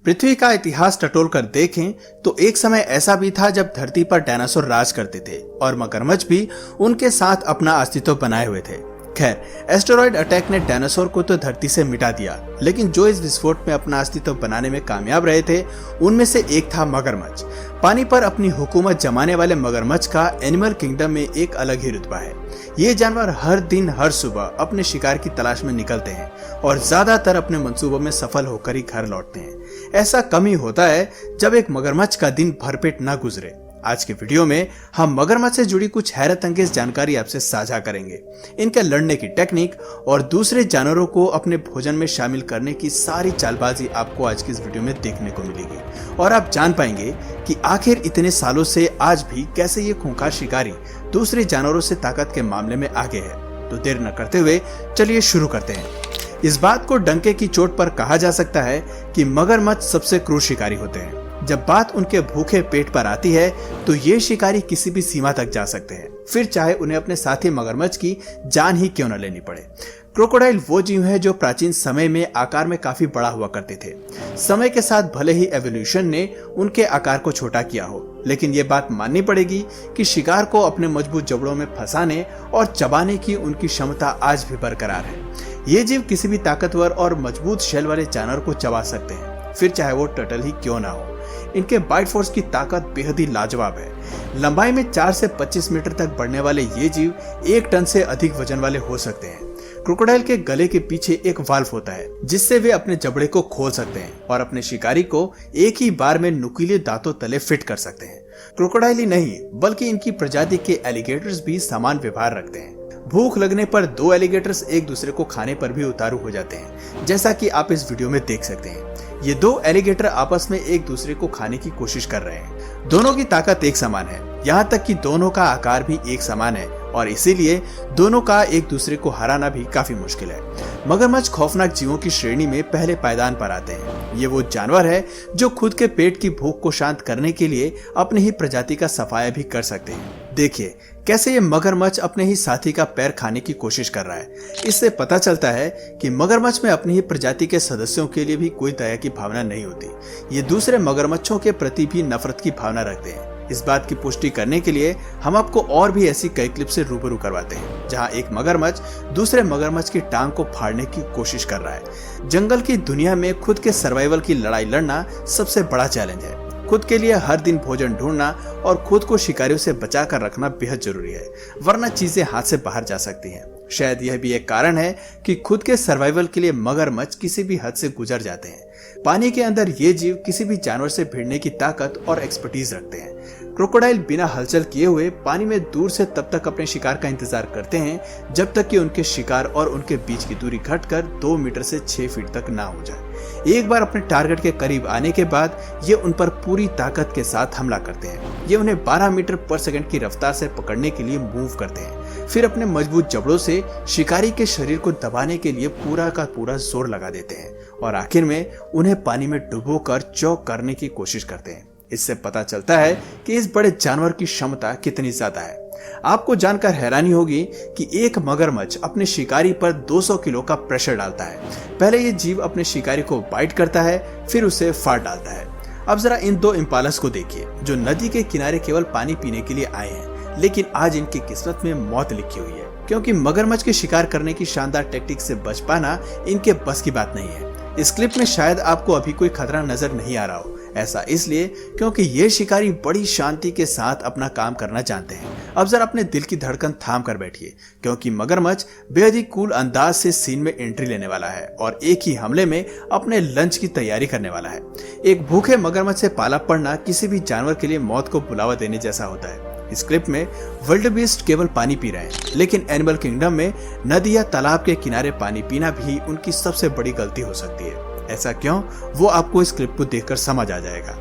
पृथ्वी का इतिहास टटोल कर देखें तो एक समय ऐसा भी था जब धरती पर डायनासोर राज करते थे और मगरमच्छ भी उनके साथ अपना अस्तित्व बनाए हुए थे। खैर, एस्टेरॉयड अटैक ने डायनासोर को तो धरती से मिटा दिया, लेकिन जो इस विस्फोट में अपना अस्तित्व बनाने में कामयाब रहे थे उनमें से एक था मगरमच्छ। पानी पर अपनी हुकूमत जमाने वाले मगरमच्छ का एनिमल किंगडम में एक अलग ही रुतबा है। ये जानवर हर दिन हर सुबह अपने शिकार की तलाश में निकलते हैं और ज्यादातर अपने मंसूबों में सफल होकर ही घर लौटते हैं। ऐसा कम ही होता है जब एक मगरमच्छ का दिन भरपेट न गुजरे। आज के वीडियो में हम मगरमच्छ से जुड़ी कुछ हैरत अंगेज जानकारी आपसे साझा करेंगे। इनके लड़ने की टेक्निक और दूसरे जानवरों को अपने भोजन में शामिल करने की सारी चालबाजी आपको आज की इस वीडियो में देखने को मिलेगी और आप जान पाएंगे कि आखिर इतने सालों से आज भी कैसे ये खूंखार शिकारी दूसरे जानवरों से ताकत के मामले में आगे है। तो देर न करते हुए चलिए शुरू करते हैं। इस बात को डंके की चोट पर कहा जा सकता है कि मगरमच्छ सबसे क्रूर शिकारी होते हैं। जब बात उनके भूखे पेट पर आती है तो ये शिकारी किसी भी सीमा तक जा सकते हैं, फिर चाहे उन्हें अपने साथी मगरमच्छ की जान ही क्यों न लेनी पड़े। क्रोकोडाइल वो जीव है जो प्राचीन समय में आकार में काफी बड़ा हुआ करते थे। समय के साथ भले ही एवोल्यूशन ने उनके आकार को छोटा किया हो, लेकिन ये बात माननी पड़ेगी कि शिकार को अपने मजबूत जबड़ों में फंसाने और चबाने की उनकी क्षमता आज भी बरकरार है। ये जीव किसी भी ताकतवर और मजबूत शेल वाले जानवर को चबा सकते हैं, फिर चाहे वो टर्टल ही क्यों ना हो। इनके बाइट फोर्स की ताकत बेहद ही लाजवाब है। लंबाई में 4 से 25 मीटर तक बढ़ने वाले ये जीव 1 टन से अधिक वजन वाले हो सकते हैं। क्रोकोडाइल के गले के पीछे एक वाल्व होता है जिससे वे अपने जबड़े को खोल सकते हैं और अपने शिकारी को एक ही बार में नुकीले दांतों तले फिट कर सकते हैं। क्रोकोडाइल ही नहीं बल्कि इनकी प्रजाति के एलिगेटर्स भी समान व्यवहार रखते हैं। भूख लगने पर 2 एलिगेटर्स एक दूसरे को खाने पर भी उतारू हो जाते हैं, जैसा कि आप इस वीडियो में देख सकते हैं। ये 2 एलिगेटर आपस में एक दूसरे को खाने की कोशिश कर रहे हैं। दोनों की ताकत एक समान है, यहाँ तक कि दोनों का आकार भी एक समान है और इसीलिए दोनों का एक दूसरे को हराना भी काफी मुश्किल है। मगरमच्छ खौफनाक जीवों की श्रेणी में पहले पायदान पर आते हैं। ये वो जानवर है जो खुद के पेट की भूख को शांत करने के लिए अपनी ही प्रजाति का सफाया भी कर सकते हैं। देखिए कैसे ये मगरमच्छ अपने ही साथी का पैर खाने की कोशिश कर रहा है। इससे पता चलता है कि मगरमच्छ में अपनी ही प्रजाति के सदस्यों के लिए भी कोई दया की भावना नहीं होती। ये दूसरे मगरमच्छों के प्रति भी नफरत की भावना रखते हैं। इस बात की पुष्टि करने के लिए हम आपको और भी ऐसी कई क्लिप से रूबरू करवाते हैं जहां एक मगरमच्छ दूसरे मगरमच्छ की टांग को फाड़ने की कोशिश कर रहा है। जंगल की दुनिया में खुद के सर्वाइवल की लड़ाई लड़ना सबसे बड़ा चैलेंज है। खुद के लिए हर दिन भोजन ढूंढना और खुद को शिकारियों से बचा कर रखना बेहद जरूरी है, वरना चीजें हाथ से बाहर जा सकती हैं। शायद यह भी एक कारण है कि खुद के सर्वाइवल के लिए मगरमच्छ किसी भी हद से गुजर जाते हैं। पानी के अंदर ये जीव किसी भी जानवर से भिड़ने की ताकत और एक्सपर्टीज रखते हैं। क्रोकोडाइल बिना हलचल किए हुए पानी में दूर से तब तक अपने शिकार का इंतजार करते हैं जब तक कि उनके शिकार और उनके बीच की दूरी घटकर 2 मीटर से 6 फीट तक ना हो जाए। एक बार अपने टारगेट के करीब आने के बाद ये उन पर पूरी ताकत के साथ हमला करते हैं। ये उन्हें 12 मीटर पर सेकंड की रफ्तार से पकड़ने के लिए मूव करते हैं, फिर अपने मजबूत जबड़ों से शिकारी के शरीर को दबाने के लिए पूरा का पूरा जोर लगा देते हैं और आखिर में उन्हें पानी में डुबोकर चौक करने की कोशिश करते हैं। इससे पता चलता है कि इस बड़े जानवर की क्षमता कितनी ज्यादा है। आपको जानकर हैरानी होगी कि एक मगरमच्छ अपने शिकारी पर 200 किलो का प्रेशर डालता है। पहले ये जीव अपने शिकारी को बाइट करता है, फिर उसे फाड़ डालता है। अब जरा इन 2 इम्पालस को देखिए जो नदी के किनारे केवल पानी पीने के लिए आए हैं, लेकिन आज इनकी किस्मत में मौत लिखी हुई है, क्योंकि मगरमच्छ के शिकार करने की शानदार टेक्निक से बच पाना इनके बस की बात नहीं है। इस क्लिप में शायद आपको अभी कोई खतरा नजर नहीं आ रहा हो, ऐसा इसलिए क्योंकि ये शिकारी बड़ी शांति के साथ अपना काम करना जानते हैं। अब जरा अपने दिल की धड़कन थाम कर बैठिए, क्योंकि मगरमच्छ बेहद ही कूल अंदाज से सीन में एंट्री लेने वाला है और एक ही हमले में अपने लंच की तैयारी करने वाला है। एक भूखे मगरमच्छ से पाला पड़ना किसी भी जानवर के लिए मौत को बुलावा देने जैसा होता है। इस क्लिप में विल्डबीस्ट केवल पानी पी रहे हैं, लेकिन एनिमल किंगडम में नदी या तालाब के किनारे पानी पीना भी उनकी सबसे बड़ी गलती हो सकती है। ऐसा क्यों, वो आपको इस क्लिप को देखकर समझ आ जाएगा।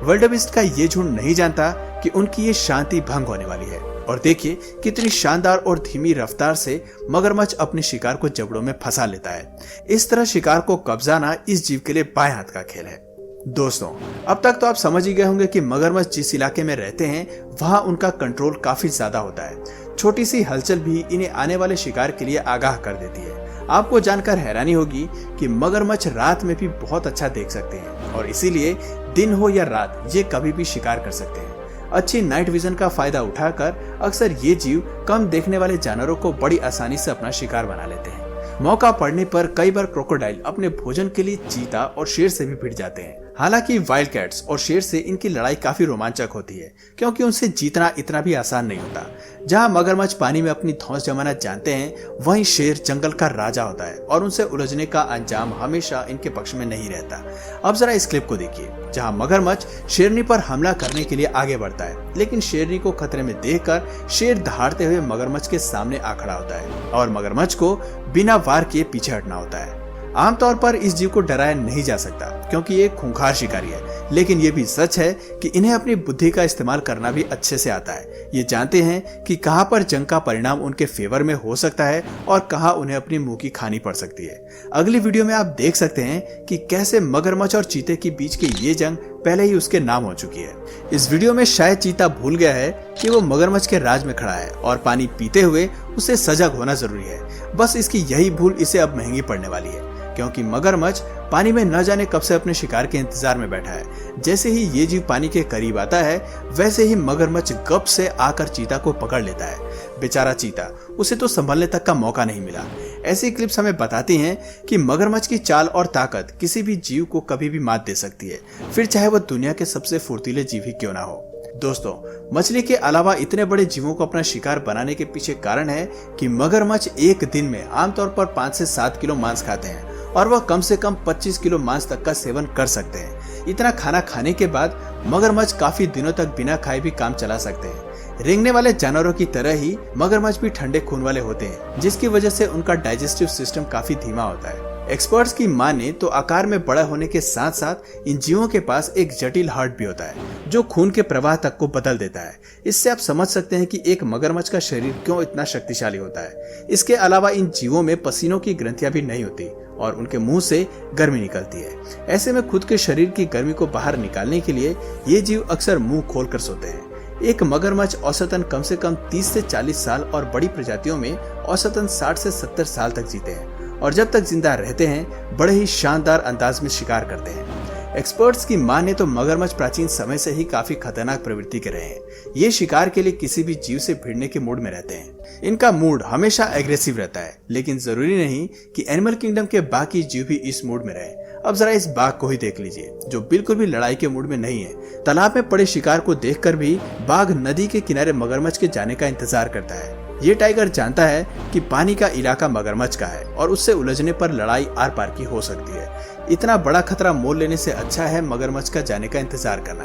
विल्डबीस्ट का ये झुंड नहीं जानता कि उनकी ये शांति भंग होने वाली है और देखिए कितनी शानदार और धीमी रफ्तार से मगरमच्छ अपने शिकार को जबड़ों में फंसा लेता है। इस तरह शिकार को कब्जाना इस जीव के लिए बाएं हाथ का खेल है। दोस्तों, अब तक तो आप समझ ही गए होंगे कि मगरमच्छ जिस इलाके में रहते हैं वहां उनका कंट्रोल काफी ज्यादा होता है। छोटी सी हलचल भी इन्हें आने वाले शिकार के लिए आगाह कर देती है। आपको जानकर हैरानी होगी कि मगरमच्छ रात में भी बहुत अच्छा देख सकते हैं और इसीलिए दिन हो या रात ये कभी भी शिकार कर सकते हैं। अच्छी नाइट विजन का फायदा उठाकर अक्सर ये जीव कम देखने वाले जानवरों को बड़ी आसानी से अपना शिकार बना लेते हैं। मौका पड़ने पर कई बार क्रोकोडाइल अपने भोजन के लिए चीता और शेर से भी भिड़ जाते हैं। हालांकि वाइल्ड कैट्स और शेर से इनकी लड़ाई काफी रोमांचक होती है, क्योंकि उनसे जीतना इतना भी आसान नहीं होता। जहां मगरमच्छ पानी में अपनी धौंस जमाना जानते हैं, वहीं शेर जंगल का राजा होता है और उनसे उलझने का अंजाम हमेशा इनके पक्ष में नहीं रहता। अब जरा इस क्लिप को देखिए, जहां मगरमच्छ शेरनी पर हमला करने के लिए आगे बढ़ता है, लेकिन शेरनी को खतरे में देखकर शेर दहाड़ते हुए मगरमच्छ के सामने आ खड़ा होता है और मगरमच्छ को बिना वार किए पीछे हटना होता है। आमतौर पर इस जीव को डराया नहीं जा सकता, क्योंकि ये खूंखार शिकारी है, लेकिन ये भी सच है कि इन्हें अपनी बुद्धि का इस्तेमाल करना भी अच्छे से आता है। ये जानते हैं कि कहां पर जंग का परिणाम उनके फेवर में हो सकता है और कहां उन्हें अपनी मुंह की खानी पड़ सकती है। अगली वीडियो में आप देख सकते हैं कि कैसे मगरमच्छ और चीते के बीच की ये जंग पहले ही उसके नाम हो चुकी है। इस वीडियो में शायद चीता भूल गया है कि वो मगरमच्छ के राज में खड़ा है और पानी पीते हुए उसे सजग होना जरूरी है। बस इसकी यही भूल इसे अब महंगी पड़ने वाली है, क्योंकि मगरमच्छ पानी में न जाने कब से अपने शिकार के इंतजार में बैठा है। जैसे ही ये जीव पानी के करीब आता है, वैसे ही मगरमच्छ गप से आकर चीता को पकड़ लेता है। बेचारा चीता, उसे तो संभलने तक का मौका नहीं मिला। ऐसी क्लिप्स हमें बताती हैं कि मगरमच्छ की चाल और ताकत किसी भी जीव को कभी भी मात दे सकती है, फिर चाहे वह दुनिया के सबसे फुर्तीले जीव ही क्यों ना हो। दोस्तों, मछली के अलावा इतने बड़े जीवों को अपना शिकार बनाने के पीछे कारण है कि मगरमच्छ एक दिन में आमतौर पर 5 से 7 किलो मांस खाते हैं और वह कम से कम 25 किलो मांस तक का सेवन कर सकते हैं। इतना खाना खाने के बाद मगरमच्छ काफी दिनों तक बिना खाए भी काम चला सकते हैं। रेंगने वाले जानवरों की तरह ही मगरमच्छ भी ठंडे खून वाले होते हैं, जिसकी वजह से उनका डाइजेस्टिव सिस्टम काफी धीमा होता है। एक्सपर्ट्स की माने तो आकार में बड़ा होने के साथ साथ इन जीवों के पास एक जटिल हार्ट भी होता है, जो खून के प्रवाह तक को बदल देता है। इससे आप समझ सकते हैं कि एक मगरमच्छ का शरीर क्यों इतना शक्तिशाली होता है। इसके अलावा इन जीवों में पसीनों की ग्रंथियां भी नहीं होती और उनके मुंह से गर्मी निकलती है। ऐसे में खुद के शरीर की गर्मी को बाहर निकालने के लिए ये जीव अक्सर मुंह खोलकर सोते हैं। एक मगरमच्छ औसतन कम से कम 30 से 40 साल और बड़ी प्रजातियों में औसतन 60 से 70 साल तक जीते हैं और जब तक जिंदा रहते हैं बड़े ही शानदार अंदाज में शिकार करते हैं। एक्सपर्ट्स की माने तो मगरमच्छ प्राचीन समय से ही काफी खतरनाक प्रवृत्ति के रहे हैं। ये शिकार के लिए किसी भी जीव से भिड़ने के मूड में रहते हैं। इनका मूड हमेशा एग्रेसिव रहता है, लेकिन जरूरी नहीं कि एनिमल किंगडम के बाकी जीव भी इस मूड में रहे। अब जरा इस बाघ को ही देख लीजिए, जो बिल्कुल भी लड़ाई के मूड में नहीं है। तालाब में पड़े शिकार को देखकर भी बाघ नदी के किनारे मगरमच्छ के जाने का इंतजार करता है। ये टाइगर जानता है कि पानी का इलाका मगरमच्छ का है और उससे उलझने पर लड़ाई आर पार की हो सकती है। इतना बड़ा खतरा मोल लेने से अच्छा है मगरमच्छ का जाने का इंतजार करना।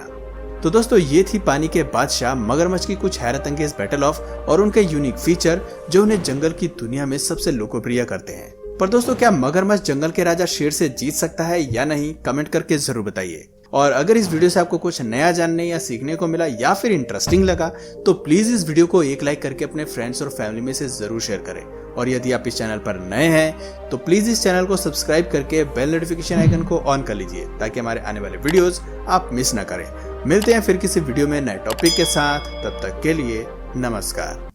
तो दोस्तों, ये थी पानी के बादशाह मगरमच्छ की कुछ हैरत अंगेज बैटल ऑफ और उनके यूनिक फीचर जो उन्हें जंगल की दुनिया में सबसे लोकप्रिय करते हैं। पर दोस्तों, क्या मगरमच्छ जंगल के राजा शेर से जीत सकता है या नहीं, कमेंट करके जरूर बताइए। और अगर इस वीडियो से आपको कुछ नया जानने या सीखने को मिला या फिर इंटरेस्टिंग लगा, तो प्लीज इस वीडियो को एक लाइक करके अपने फ्रेंड्स और फैमिली में से जरूर शेयर करें। और यदि आप इस चैनल पर नए हैं तो प्लीज इस चैनल को सब्सक्राइब करके बेल नोटिफिकेशन आइकन को ऑन कर लीजिए, ताकि हमारे आने वाले वीडियोस आप मिस ना करें। मिलते हैं फिर किसी वीडियो में नए टॉपिक के साथ, तब तक के लिए नमस्कार।